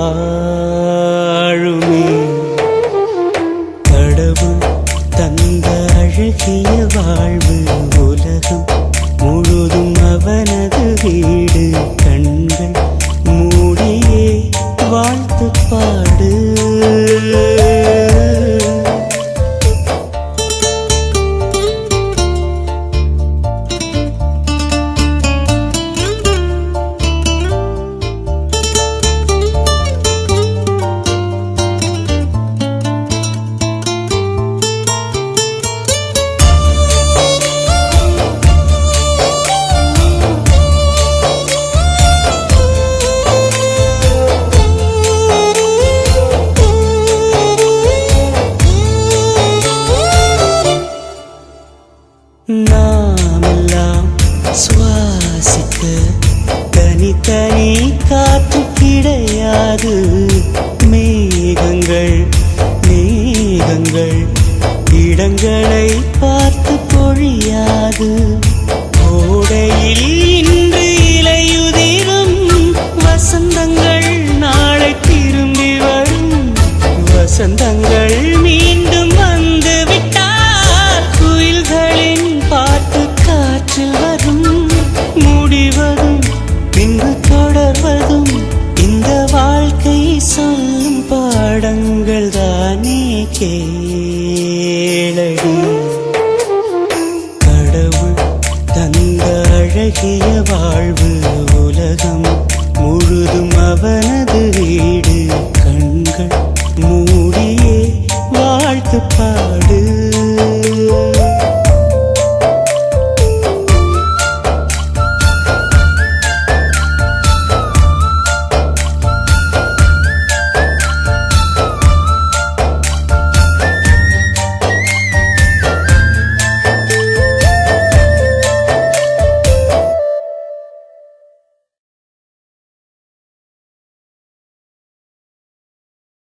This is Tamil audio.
வாழுமே. கடவுள் தந்த அழகிய வாழ்வு உலகம் முழுதும் அவனது வீடு. கண்கள் மூடியே வாழ்த்து பாடு. நாமெல்லாம் சுவாசிக்க தனித்தனி காற்று கிடையாது. மேகங்கள் இடங்களை பார்த்து பொழியாது. கோடையில் இன்று இலையுதிரும் வசந்தங்கள் நாளை திரும்பி வரும். வசந்தங்கள் மீண்டும் வந்து விட்டால் குயில்களின் பாட்டு காற்றில் வரும். முடிவதும் பின்பு தொடர்வதும் இந்த வாழ்க்கை சொல்லும் பாடங்கள் தானே கேளடி. கடவுள் தந்த அழகிய வாழ்வு உலகம் முழுதும் அவனது வீடு. கண்கள் மூடியே வாழ்த்து பாடு.